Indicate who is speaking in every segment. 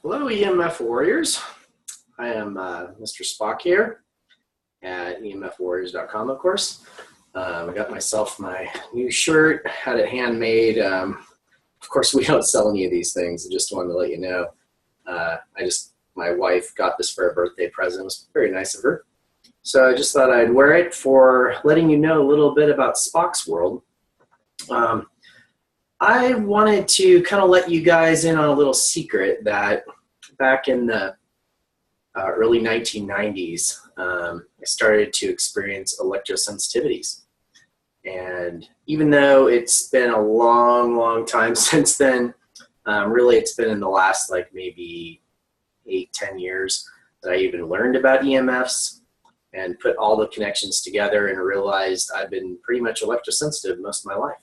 Speaker 1: Hello, EMF Warriors. I am Mr. Spock here at emfwarriors.com, of course. I got myself my new shirt, had it handmade. Of course, we don't sell any of these things. I just wanted to let you know. My wife got this for a birthday present. It was very nice of her. So I just thought I'd wear it for letting you know a little bit about Spock's world. I wanted to kind of let you guys in on a little secret that back in the early 1990s, I started to experience electrosensitivities. And even though it's been a long, long time since then, really it's been in the last like maybe 8-10 years that I even learned about EMFs and put all the connections together and realized I've been pretty much electrosensitive most of my life.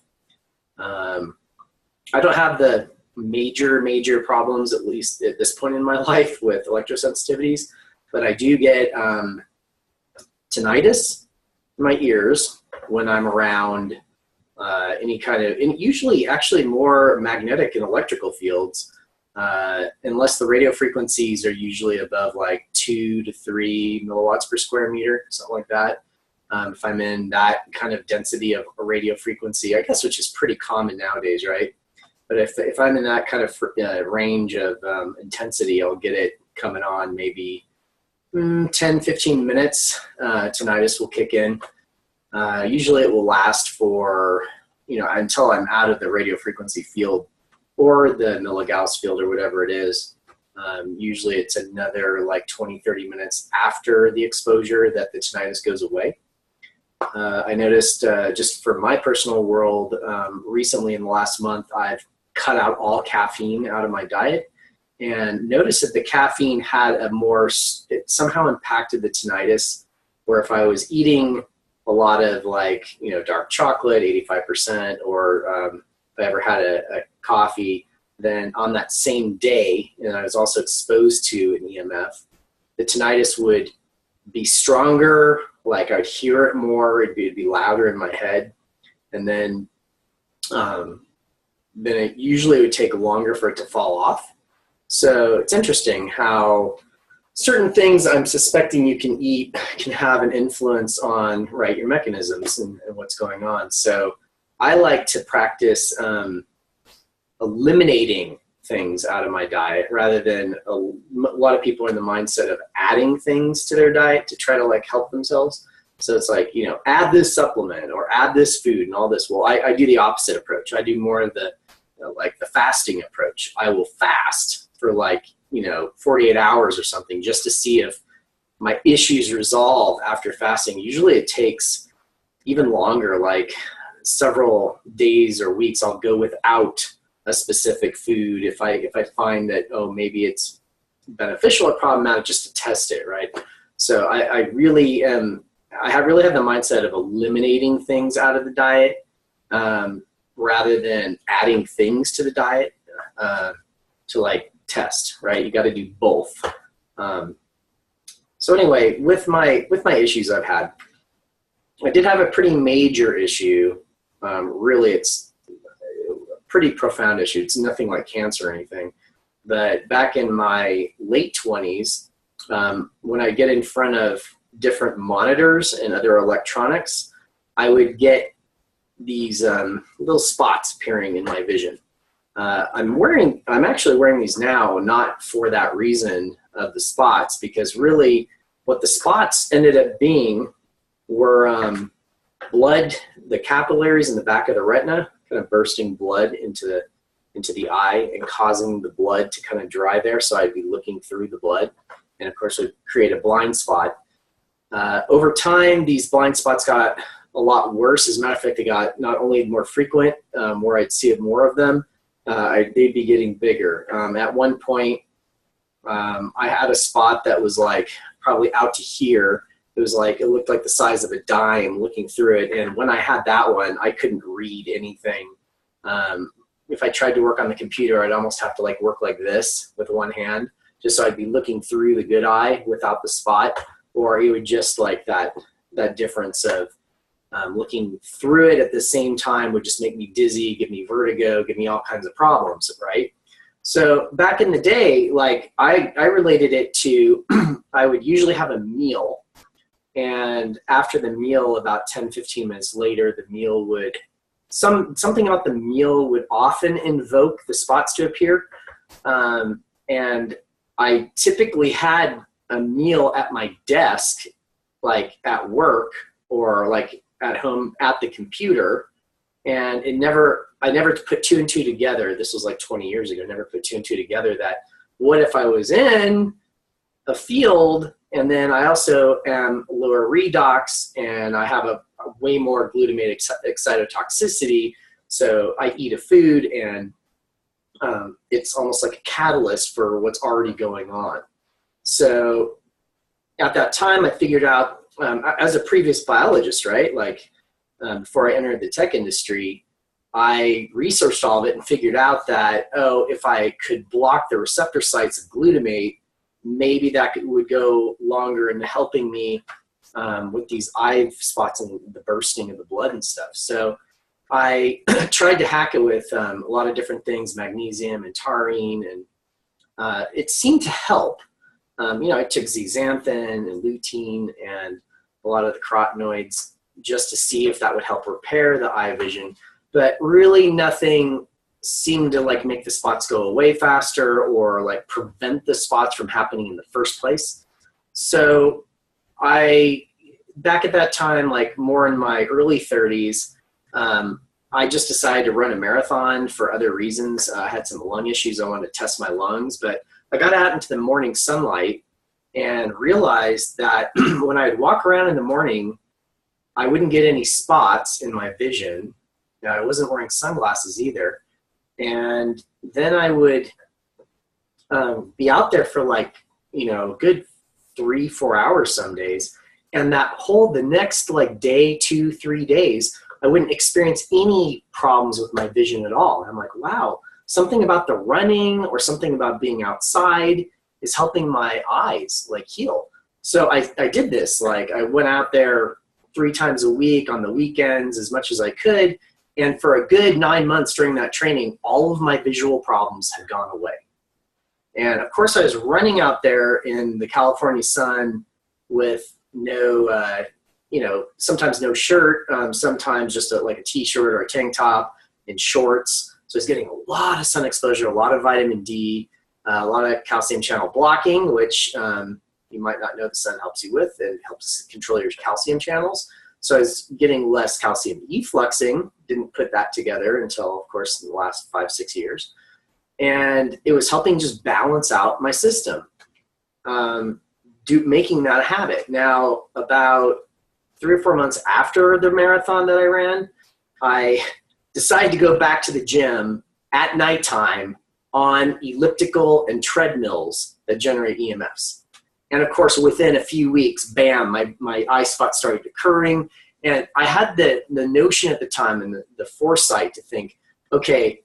Speaker 1: I don't have the major problems, at least at this point in my life, with electrosensitivities, but I do get tinnitus in my ears when I'm around any kind of, and usually actually more magnetic and electrical fields, unless the radio frequencies are usually above like 2 to 3 milliwatts per square meter, something like that. If I'm in that kind of density of a radio frequency, I guess, which is pretty common nowadays, right? But if I'm in that kind of range of intensity, I'll get it coming on maybe 10-15 minutes. Tinnitus will kick in. Usually it will last for, until I'm out of the radio frequency field or the milligauss field or whatever it is. Usually it's another like 20-30 minutes after the exposure that the tinnitus goes away. I noticed just for my personal world, recently in the last month, I've cut out all caffeine out of my diet and noticed that the caffeine had it somehow impacted the tinnitus, where if I was eating a lot of dark chocolate, 85%, or if I ever had a coffee, then on that same day, and I was also exposed to an EMF, the tinnitus would be stronger, like I'd hear it more, it'd be louder in my head, and then it usually would take longer for it to fall off. So it's interesting how certain things I'm suspecting you can eat can have an influence on your mechanisms and what's going on. So I like to practice eliminating things out of my diet rather than a lot of people are in the mindset of adding things to their diet to try to help themselves. So it's add this supplement or add this food and all this. Well, I do the opposite approach. I do more of the the fasting approach. I will fast for 48 hours or something just to see if my issues resolve after fasting. Usually it takes even longer, like several days or weeks. I'll go without a specific food if I find that, oh, maybe it's beneficial or problematic, just to test it, right? So I really have the mindset of eliminating things out of the diet rather than adding things to the diet to test, right? You got to do both. So anyway, with my issues I've had, I did have a pretty major issue. Really, it's a pretty profound issue. It's nothing like cancer or anything. But back in my late 20s, when I get in front of different monitors and other electronics, I would get these little spots appearing in my vision. I'm actually wearing these now, not for that reason of the spots, because really what the spots ended up being were blood, the capillaries in the back of the retina, kind of bursting blood into the eye and causing the blood to kind of dry there. So I'd be looking through the blood, and of course it would create a blind spot. Over time, these blind spots got a lot worse. As a matter of fact, they got not only more frequent, where I'd see more of them, they'd be getting bigger. At one point, I had a spot that was probably out to here. It looked like the size of a dime looking through it. And when I had that one, I couldn't read anything. If I tried to work on the computer, I'd almost have to work like this with one hand, just so I'd be looking through the good eye without the spot, or it would just that difference of looking through it at the same time would just make me dizzy, give me vertigo, give me all kinds of problems, right? So back in the day, like I related it to, I would usually have a meal, and after the meal, about 10, 15 minutes later, the meal would, something about the meal would often invoke the spots to appear. And I typically had a meal at my desk, like at work or like at home at the computer. And I never put two and two together. This was like 20 years ago. I never put two and two together that what if I was in a field, and then I also am lower redox, and I have a way more glutamate excitotoxicity. So I eat a food, and it's almost like a catalyst for what's already going on. So at that time, I figured out, as a previous biologist, right, like before I entered the tech industry, I researched all of it and figured out that, oh, if I could block the receptor sites of glutamate, maybe that would go longer into helping me with these eye spots and the bursting of the blood and stuff. So I tried to hack it with a lot of different things, magnesium and taurine, and it seemed to help. I took zeaxanthin and lutein and a lot of the carotenoids just to see if that would help repair the eye vision, but really nothing seemed to like make the spots go away faster or like prevent the spots from happening in the first place. So back at that time, like more in my early 30s, I just decided to run a marathon for other reasons. I had some lung issues. I wanted to test my lungs, but I got out into the morning sunlight and realized that when I'd walk around in the morning, I wouldn't get any spots in my vision. Now, I wasn't wearing sunglasses either. And then I would be out there for like, good 3-4 hours some days. And the next like day, 2-3 days, I wouldn't experience any problems with my vision at all. And I'm like, wow, something about the running or something about being outside is helping my eyes like heal. So I did this. Like I went out there 3 times a week on the weekends as much as I could. And for a good 9 months during that training, all of my visual problems had gone away. And of course I was running out there in the California sun with no, sometimes no shirt, sometimes just like a t-shirt or a tank top and shorts. So I was getting a lot of sun exposure, a lot of vitamin D, a lot of calcium channel blocking, which you might not know the sun helps you with. It helps control your calcium channels. So I was getting less calcium effluxing, didn't put that together until, of course, in the last 5-6 years. And it was helping just balance out my system, making that a habit. Now, about 3 or 4 months after the marathon that I ran, I decided to go back to the gym at nighttime on elliptical and treadmills that generate EMFs. And of course, within a few weeks, bam, my eye spots started occurring. And I had the notion at the time and the foresight to think, okay,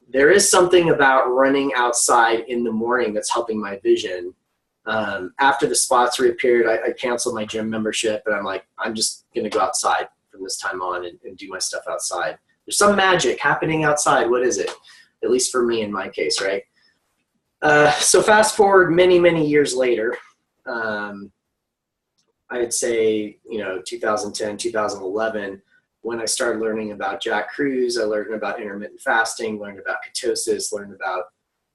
Speaker 1: there is something about running outside in the morning that's helping my vision. After the spots reappeared, I canceled my gym membership, and I'm like, I'm just going to go outside from this time on and do my stuff outside. There's some magic happening outside. What is it? At least for me in my case, right? So fast forward many, many years later, I'd say, 2010, 2011, when I started learning about Jack Kruse, I learned about intermittent fasting, learned about ketosis, learned about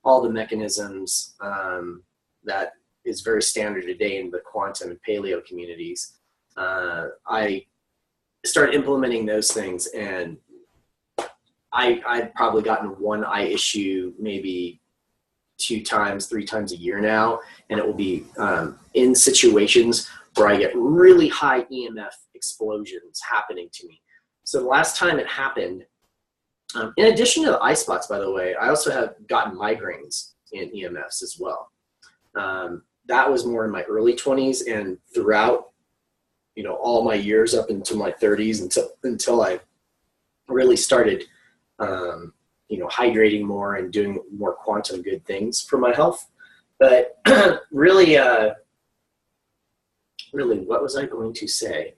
Speaker 1: all the mechanisms that is very standard today in the quantum and paleo communities. I started implementing those things, and I've probably gotten one eye issue maybe 2 times, 3 times a year now, and it will be in situations where I get really high EMF explosions happening to me. So the last time it happened, in addition to the eye spots, by the way, I also have gotten migraines in EMFs as well. That was more in my early 20s, and throughout, all my years up into my 30s until I really started, hydrating more and doing more quantum good things for my health. But really, what was I going to say?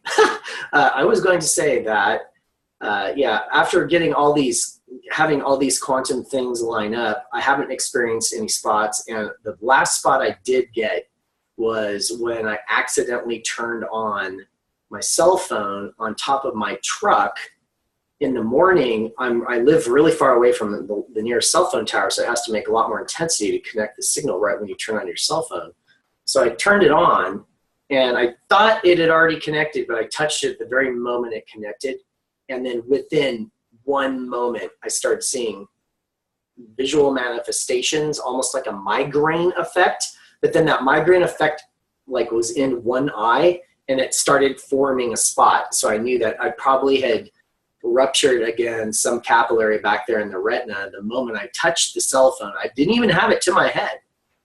Speaker 1: I was going to say that yeah, after getting having all these quantum things line up, I haven't experienced any spots. And the last spot I did get was when I accidentally turned on my cell phone on top of my truck in the morning. I live really far away from the nearest cell phone tower, so it has to make a lot more intensity to connect the signal right when you turn on your cell phone. So I turned it on, and I thought it had already connected, but I touched it the very moment it connected. And then within one moment, I started seeing visual manifestations, almost like a migraine effect. But then that migraine effect like was in one eye, and it started forming a spot. So I knew that I probably had ruptured again some capillary back there in the retina the moment I touched the cell phone. I didn't even have it to my head.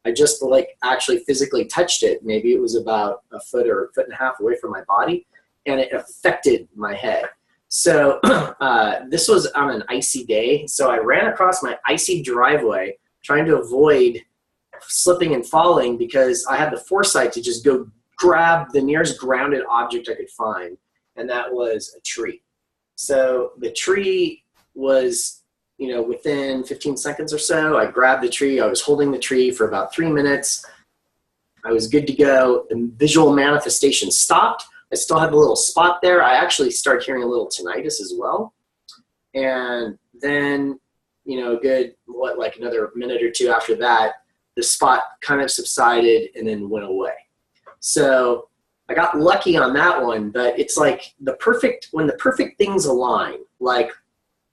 Speaker 1: I just like actually physically touched it. Maybe it was about a foot or a foot and a half away from my body, and it affected my head. So this was on an icy day. So I ran across my icy driveway trying to avoid slipping and falling because I had the foresight to just go grab the nearest grounded object I could find, and that was a tree. So the tree was, you know, within 15 seconds or so, I grabbed the tree. I was holding the tree for about 3 minutes. I was good to go. The visual manifestation stopped. I still had the little spot there. I actually started hearing a little tinnitus as well. And then, you know, like another minute or two after that, the spot kind of subsided and then went away. So I got lucky on that one, but it's like when the perfect things align, like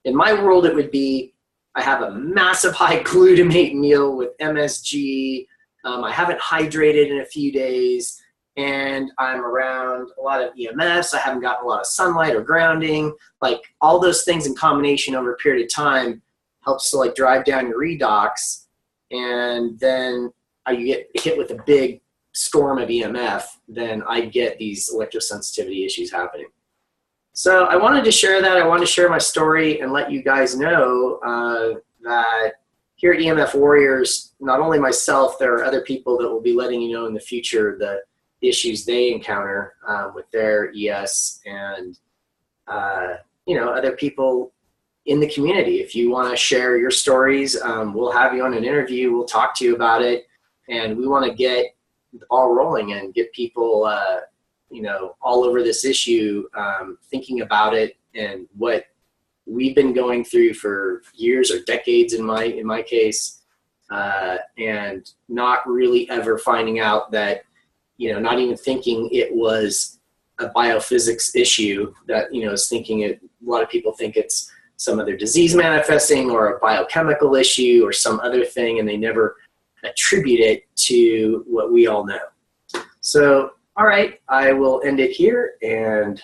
Speaker 1: in my world, it would be, I have a massive high glutamate meal with MSG. I haven't hydrated in a few days, and I'm around a lot of EMFs. I haven't gotten a lot of sunlight or grounding. Like all those things in combination over a period of time helps to like drive down your redox. And then you get hit with a big storm of EMF, then I get these electrosensitivity issues happening. So I wanted to share that. I wanted to share my story and let you guys know that here at EMF Warriors, not only myself, there are other people that will be letting you know in the future the issues they encounter with their ES, and you know, other people in the community. If you want to share your stories, we'll have you on an interview. We'll talk to you about it, and we want to get the ball rolling and get people you know, all over this issue, thinking about it and what we've been going through for years or decades in my case, and not really ever finding out that, you know, not even thinking it was a biophysics issue, that, you know, is thinking it, a lot of people think it's some other disease manifesting or a biochemical issue or some other thing, and they never attribute it to what we all know. So, all right, I will end it here, and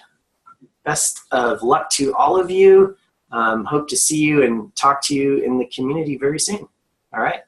Speaker 1: best of luck to all of you. Hope to see you and talk to you in the community very soon. All right.